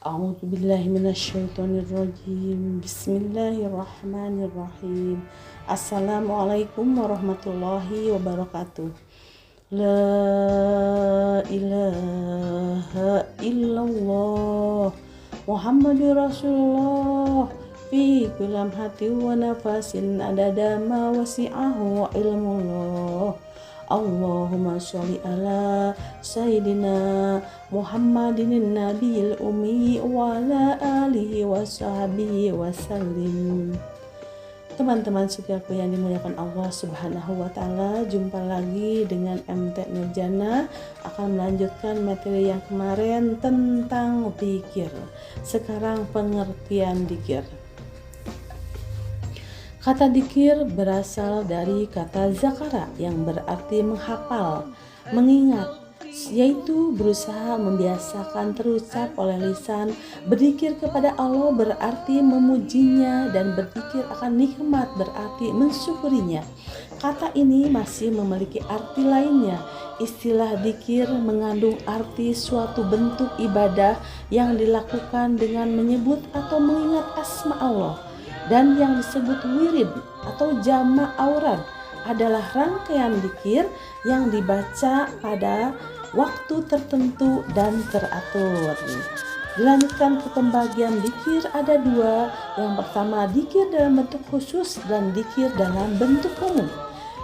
A'udzu billahi minasyaitonir rajim. Bismillahirrahmanirrahim. Assalamualaikum warahmatullahi wabarakatuh. La ilaha illallah Muhammadur Rasulullah fi kulli hati wa nafasin adada ma wasi'ahu ilmullah. Allahumma sholli ala Sayyidina Muhammadin nabiyil ummi wa ala alihi wa sahbihi wa sallim. Teman-teman sekianku yang dimuliakan Allah Subhanahu wa Ta'ala, jumpa lagi dengan MT Nurjana akan melanjutkan materi yang kemarin tentang dzikir. Sekarang pengertian dzikir. Kata dzikir berasal dari kata zakara yang berarti menghafal, mengingat, yaitu berusaha membiasakan terucap oleh lisan. Berzikir kepada Allah berarti memujinya, dan berzikir akan nikmat berarti mensyukurinya. Kata ini masih memiliki arti lainnya. Istilah dzikir mengandung arti suatu bentuk ibadah yang dilakukan dengan menyebut atau mengingat asma Allah. Dan yang disebut wirid atau jama' aurad adalah rangkaian dzikir yang dibaca pada waktu tertentu dan teratur. Dilanjutkan ke pembagian dzikir, ada dua. Yang pertama, dzikir dalam bentuk khusus dan dzikir dalam bentuk umum.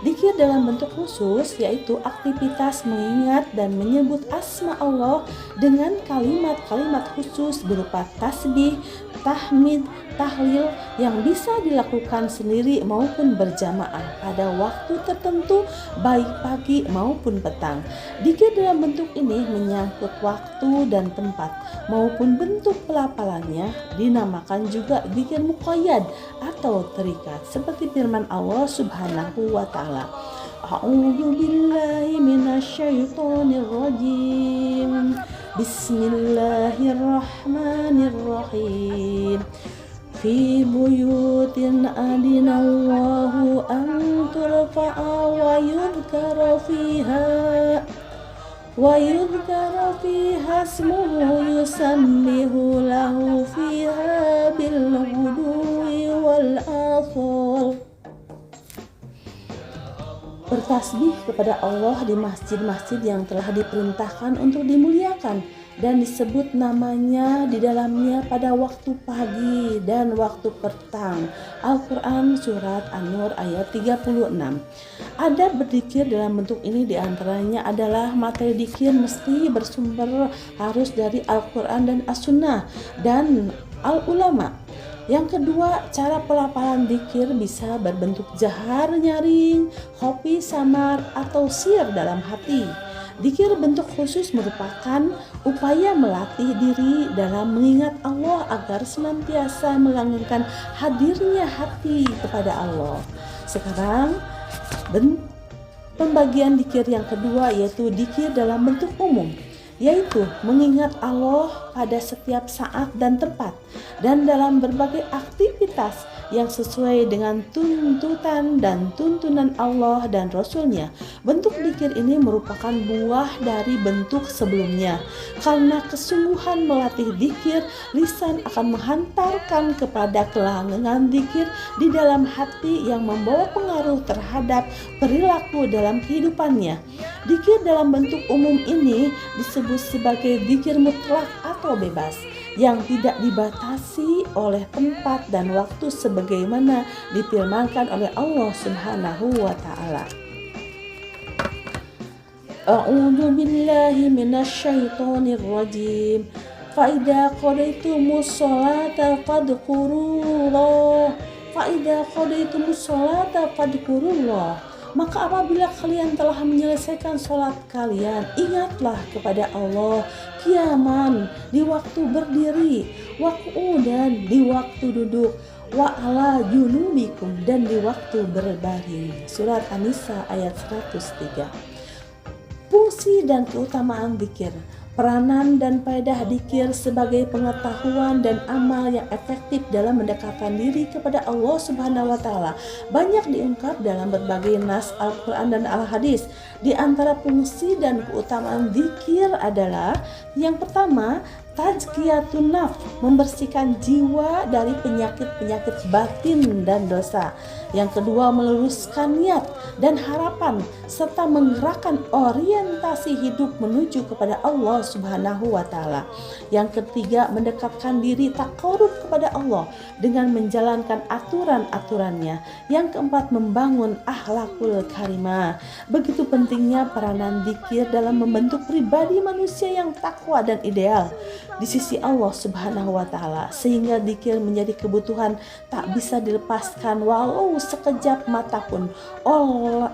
Dzikir dalam bentuk khusus yaitu aktivitas mengingat dan menyebut asma Allah dengan kalimat-kalimat khusus berupa tasbih, tahmid, tahlil yang bisa dilakukan sendiri maupun berjamaah pada waktu tertentu, baik pagi maupun petang. Dzikir dalam bentuk ini menyangkut waktu dan tempat maupun bentuk pelafalannya, dinamakan juga dzikir muqayyad atau terikat, seperti firman Allah Subhanahu wa Ta'ala. A'udzu billahi minasyaitonir rajim. Bismillahirrahmanirrahim. Fi buyutin adinallahu an turfa'a wa yudhkara fiha ismuhu yusabbihu lahu fiha bil ghudwi wal asal. Bertasbih kepada Allah di masjid-masjid yang telah diperintahkan untuk dimuliakan dan disebut namanya di dalamnya pada waktu pagi dan waktu petang. Al-Quran Surat An-Nur ayat 36. Adab berzikir dalam bentuk ini diantaranya adalah materi dzikir mesti bersumber harus dari Al-Quran dan As-Sunnah dan Al-Ulama. Yang kedua, cara pelafalan dzikir bisa berbentuk jahar, nyaring, khofi, samar, atau sir dalam hati. Dzikir bentuk khusus merupakan upaya melatih diri dalam mengingat Allah agar senantiasa melangitkan hadirnya hati kepada Allah. Sekarang, pembagian dzikir yang kedua yaitu dzikir dalam bentuk umum, yaitu mengingat Allah pada setiap saat dan tempat dan dalam berbagai aktivitas yang sesuai dengan tuntutan dan tuntunan Allah dan Rasul-Nya. Bentuk dzikir ini merupakan buah dari bentuk sebelumnya. Karena kesungguhan melatih dzikir, lisan akan menghantarkan kepada kelanggengan dzikir di dalam hati yang membawa pengaruh terhadap perilaku dalam kehidupannya. Dzikir dalam bentuk umum ini disebut sebagai dzikir mutlak atau bebas, yang tidak dibatasi oleh tempat dan waktu sebagaimana difirmankan oleh Allah Subhanahu wa Ta'ala. A'udzu billahi minasyaitonir rajim. Fa idza qadaytumus sholata fadhkurullah. Maka apabila kalian telah menyelesaikan sholat kalian, ingatlah kepada Allah qiyaman, di waktu berdiri, wa qu'udan, di waktu duduk, wa ala junubikum, dan di waktu berbaring. Surat An-Nisa ayat 103. Fungsi dan keutamaan dzikir. Peranan dan faedah dzikir sebagai pengetahuan dan amal yang efektif dalam mendekatkan diri kepada Allah Subhanahu wa Ta'ala banyak diungkap dalam berbagai nas Al-Quran dan Al-Hadis. Di antara fungsi dan keutamaan dzikir adalah yang pertama, tazkiyatun nafs, membersihkan jiwa dari penyakit-penyakit batin dan dosa. Yang kedua, meluruskan niat dan harapan serta menggerakkan orientasi hidup menuju kepada Allah Subhanahu wa taala. Yang ketiga, mendekatkan diri taqarrub kepada Allah dengan menjalankan aturan-aturannya. Yang keempat, membangun akhlakul karimah. Begitu pentingnya peranan zikir dalam membentuk pribadi manusia yang takwa dan ideal di sisi Allah Subhanahu wa taala, sehingga zikir menjadi kebutuhan tak bisa dilepaskan walau sekejap mata pun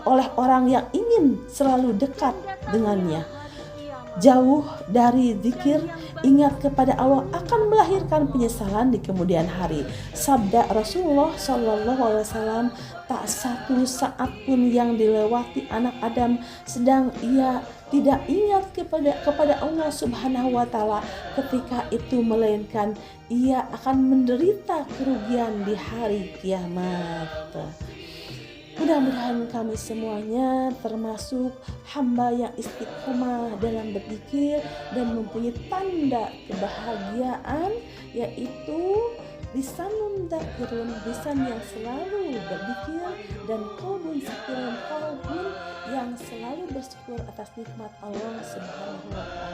oleh orang yang ingin selalu dekat dengannya. Jauh dari zikir, ingat kepada Allah akan melahirkan penyesalan di kemudian hari. Sabda Rasulullah SAW, tak satu saat pun yang dilewati anak Adam sedang ia tidak ingat kepada Allah Subhanahu wa taala, ketika itu melainkan ia akan menderita kerugian di hari kiamat. Mudah-mudahan kami semuanya termasuk hamba yang istiqomah dalam berzikir dan mempunyai tanda kebahagiaan, yaitu lisanun dzakirun, lisan yang selalu berzikir, dan qalbun dzakirun, qalbun yang selalu bersyukur atas nikmat Allah Subhanahu wa taala.